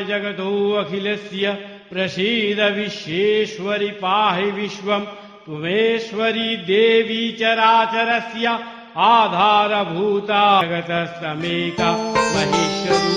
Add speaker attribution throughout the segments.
Speaker 1: जगतो अखिलस्य प्रसीद विश्वेश्वरि पाहि विश्वं त्वमेश्वरी देवी चराचरस्य आधारभूता जगतस्तमेका महेश्वरी।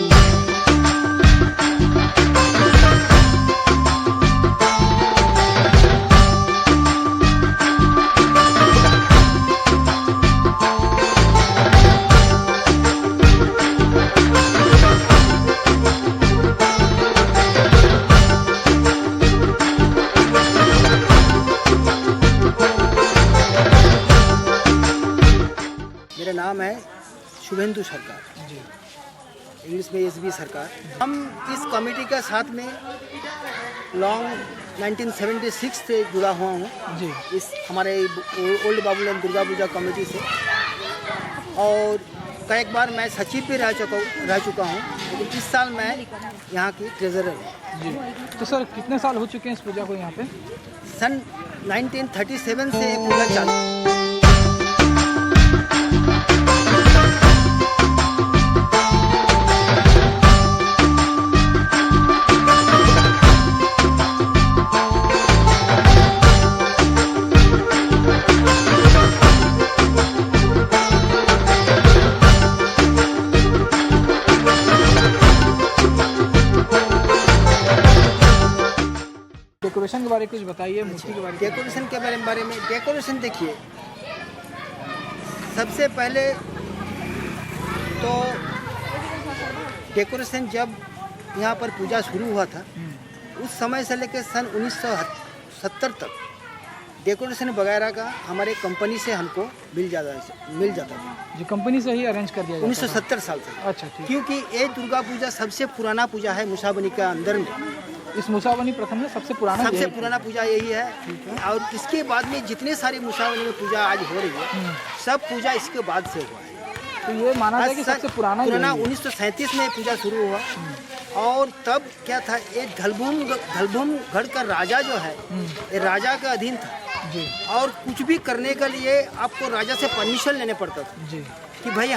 Speaker 2: मेरा नाम है शुभेंदु सरकार जी, इंग्लिश में एसबी सरकार। हम इस कमेटी के साथ में लॉन्ग 1976 से जुड़ा हुआ हूँ जी, इस हमारे ओल्ड बाबूलाल दुर्गा पूजा कमेटी से। और कई बार मैं सचिव भी रह चुका हूँ, लेकिन इस साल मैं यहाँ की ट्रेजरर हूँ
Speaker 3: जी। तो सर कितने साल हो चुके हैं इस पूजा को यहाँ पे?
Speaker 2: सन 1937 से पूजा चालू।
Speaker 3: डेकोरेशन के बारे में कुछ बताइए, मूर्ति के बारे में।
Speaker 2: डेकोरेशन के बारे में डेकोरेशन देखिए, सबसे पहले तो डेकोरेशन जब यहाँ पर पूजा शुरू हुआ था उस समय से लेकर सन 1970 तक डेकोरेशन वगैरह का हमारे कंपनी से हमको मिल जाता था
Speaker 3: जी। कंपनी से ही अरेंज कर दिया जाता
Speaker 2: 1970 साल से।
Speaker 3: अच्छा, ठीक।
Speaker 2: क्योंकि ये दुर्गा पूजा सबसे पुराना पूजा है मुसाबनी के अंदर में।
Speaker 3: इस मुसाबनी प्रथम में सबसे पुराना
Speaker 2: पूजा यही है। और इसके बाद में जितने सारे मुसाबनी में पूजा आज हो रही है सब पूजा इसके बाद से हुआ है।
Speaker 3: तो ये माना जाए कि सबसे पुराना
Speaker 2: 1937 में पूजा शुरू हुआ। और तब क्या था, एक धलभूम गढ़ का राजा जो है ये राजा का अधीन था
Speaker 3: जी।
Speaker 2: और कुछ भी करने के लिए आपको राजा से परमिशन लेने पड़ता था
Speaker 3: जी,
Speaker 2: कि भाई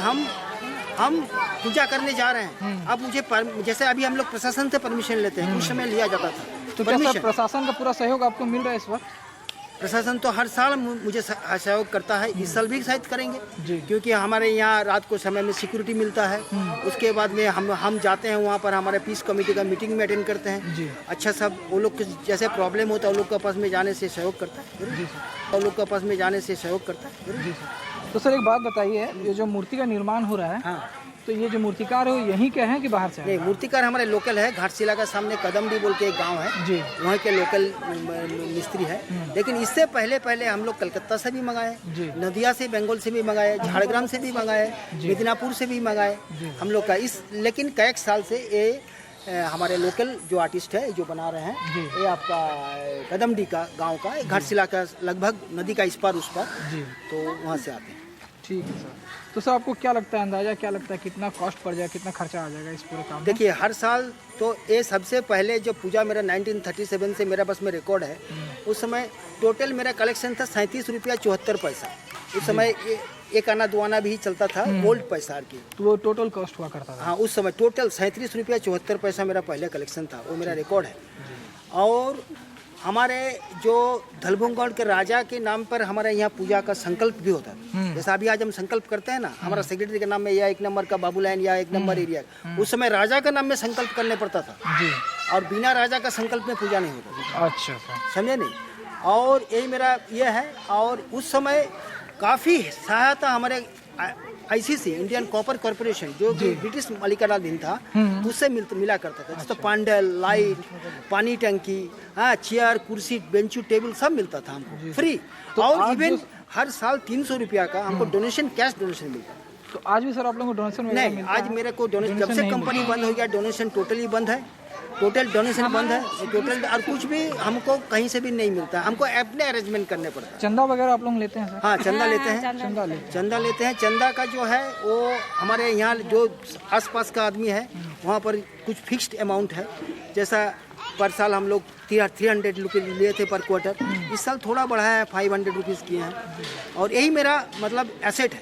Speaker 2: हम पूजा करने जा रहे हैं। अब मुझे जैसे अभी हम लोग प्रशासन से परमिशन लेते हैं, उस समय लिया जाता था।
Speaker 3: तो क्या सर प्रशासन का पूरा सहयोग आपको मिल रहा है इस वक्त?
Speaker 2: प्रशासन तो हर साल मुझे सहयोग करता है, इस साल भी शायद करेंगे
Speaker 3: जी।
Speaker 2: क्योंकि हमारे यहाँ रात को समय में सिक्योरिटी मिलता है। उसके बाद में हम जाते हैं वहाँ पर, हमारे पीस कमेटी का मीटिंग में अटेंड करते हैं जी। अच्छा, सब वो लोग जैसे प्रॉब्लम होता है वो लोग के पास में जाने से सहयोग करता है जी। वो लोग के पास में जाने से सहयोग करता है जी।
Speaker 3: तो सर एक बात बताइए, ये जो मूर्ति का निर्माण हो रहा है, हाँ, तो ये जो मूर्तिकार है यहीं के हैं कि बाहर से?
Speaker 2: नहीं, मूर्तिकार हमारे लोकल है। घाटशिला का सामने कदमडी बोल के एक गांव है जी, वहाँ के लोकल मिस्त्री है। लेकिन इससे पहले हम लोग कलकत्ता से भी मंगाए, नदिया से, बंगाल से भी मंगाए, झाड़ग्राम से भी मंगाए, मिदनापुर से भी मंगाए हम लोग का। लेकिन कई साल से ये हमारे लोकल जो आर्टिस्ट है जो बना रहे हैं, ये आपका कदमडी का गाँव का, घाटशिला का लगभग नदी का इस पार उस पार, तो वहाँ से आते हैं।
Speaker 3: ठीक है सर। तो सर आपको क्या लगता है, अंदाजा क्या लगता है कितना कॉस्ट पड़ जाएगा, कितना खर्चा आ जाएगा इस पूरे काम में?
Speaker 2: देखिए, हर साल तो ये सबसे पहले जो पूजा मेरा 1937 से मेरा बस में रिकॉर्ड है, उस समय टोटल मेरा कलेक्शन था 37 रुपया 74 पैसा। उस समय एक आना दो आना भी चलता था ओल्ड पैसा की,
Speaker 3: तो वो टोटल कॉस्ट हुआ करता था।
Speaker 2: हाँ, उस समय टोटल 37 रुपया 74 पैसा मेरा पहले कलेक्शन था, वो मेरा रिकॉर्ड है। और हमारे जो धलभूमगढ़ के राजा के नाम पर हमारे यहाँ पूजा का संकल्प भी होता है। जैसा अभी आज हम संकल्प करते हैं ना, हमारा सेक्रेटरी के नाम में या 1 नंबर का बाबूलाइन या 1 नंबर एरिया, उस समय राजा का नाम में संकल्प करने पड़ता था जी। और बिना राजा का संकल्प में पूजा नहीं होता।
Speaker 3: अच्छा,
Speaker 2: समझे नहीं? और यही मेरा ये है। और उस समय काफ़ी सहायता हमारे आईसीसी, इंडियन कॉपर कॉर्पोरेशन, जो ब्रिटिश मालिकानाधीन था, उससे मिला करता था। जैसे पंडल, लाइट, पानी टंकी, हाँ, चेयर, कुर्सी, बेंच, टेबल सब मिलता था हमको फ्री। तो और इवन हर साल 300 रुपया का हमको डोनेशन, कैश डोनेशन मिलता।
Speaker 3: तो आज भी सर आप लोगों को डोनेशन
Speaker 2: नहीं, आज मेरे को डोनेशन, जब से कंपनी बंद हो गया डोनेशन टोटली बंद है। टोटल डोनेशन बंद है, टोटल और कुछ भी हमको कहीं से भी नहीं मिलता, हमको अपने अरेंजमेंट करने पड़ता है।
Speaker 3: चंदा वगैरह आप लोग लेते हैं सर?
Speaker 2: हाँ, चंदा लेते हैं। चंदा लेते हैं। चंदा का जो है वो हमारे यहाँ जो आसपास का आदमी है वहाँ पर कुछ फिक्स्ड अमाउंट है। जैसा पर साल हम लोग 300 रुपीज़ लिए थे पर क्वार्टर। इस साल थोड़ा बढ़ा है, 500 रुपीज़ किए हैं। और यही मेरा मतलब एसेट है,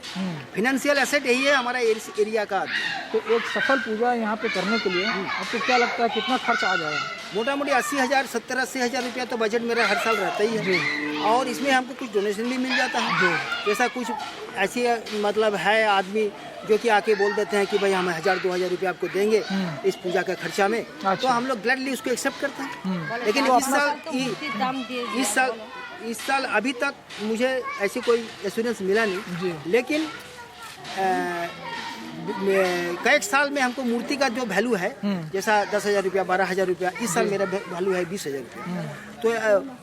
Speaker 2: फिनेंशियल एसेट यही है हमारा एरिया का।
Speaker 3: तो एक सफल पूजा यहाँ पे करने के लिए आपको क्या लगता है कितना खर्च आ जाएगा?
Speaker 2: मोटा मोटी 80,000 70-80 हज़ार रुपया तो बजट मेरा हर साल रहता ही है। और इसमें हमको कुछ डोनेशन भी मिल जाता है। जैसा कुछ ऐसी मतलब है आदमी जो कि आके बोल देते हैं कि भाई हम 1,000-2,000 रुपया आपको देंगे इस पूजा का खर्चा में, तो हम लोग ग्लैडली उसको एक्सेप्ट करते हैं। लेकिन इस साल अभी तक मुझे ऐसी कोई एश्योरेंस मिला नहीं। लेकिन कई साल में हमको मूर्ति का जो वैल्यू है, जैसा 10,000 रुपया 12,000 रुपया, इस साल मेरा वैल्यू है 20,000 रुपया। तो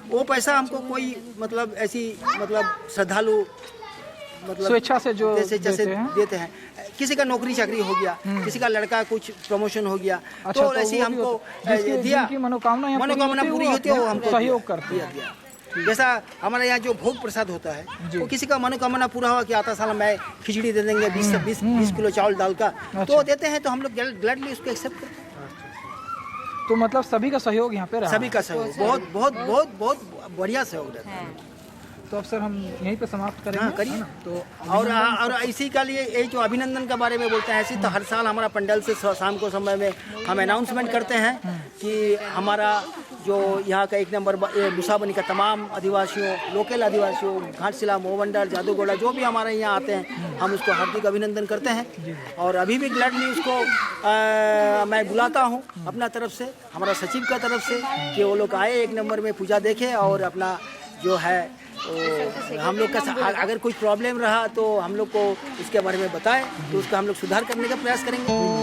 Speaker 2: वो पैसा हमको कोई मतलब ऐसी मतलब श्रद्धालु मतलब
Speaker 3: स्वेच्छा से जो
Speaker 2: जैसे देते हैं। किसी का नौकरी चाकरी हो गया, किसी का लड़का कुछ प्रमोशन हो गया, तो ऐसी हमको दिया, मनोकामना पूरी होती है वो हमको
Speaker 3: सहयोग करते हैं।
Speaker 2: जैसा हमारे यहाँ जो भोग प्रसाद होता है, वो किसी का मनोकामना पूरा हुआ कि आता साल मैं खिचड़ी दे देंगे 20 किलो चावल दाल का, तो देते हैं, तो हम लोग ग्लैडली उसको एक्सेप्ट करते हैं।
Speaker 3: तो मतलब सभी का सहयोग यहाँ पे रहा?
Speaker 2: सभी का सहयोग, बहुत बहुत बहुत बहुत बढ़िया सहयोग रहता है।
Speaker 3: तो अब सर हम यहीं पे समाप्त करेंगे।
Speaker 2: हाँ, करिए। तो और इसी का लिए यही जो अभिनंदन के बारे में बोलते हैं, ऐसी तो हर साल हमारा पंडाल से शाम को समय में हम अनाउंसमेंट करते हैं कि हमारा जो यहाँ का 1 नंबर मुसाबनी का तमाम आदिवासियों, लोकल आदिवासियों, घाटशिला, मोहमंडल, जादूगोड़ा जो भी हमारे यहाँ आते हैं, हम उसको हार्दिक अभिनंदन करते हैं। और अभी भी ग्लैडली उसको मैं बुलाता हूँ अपना तरफ से, हमारा सचिव का तरफ से, कि वो लोग आए 1 नंबर में पूजा देखें और अपना जो है तो हम लोग का अगर कोई प्रॉब्लम रहा तो हम लोग को उसके बारे में बताएं, तो उसका हम लोग सुधार करने का प्रयास करेंगे।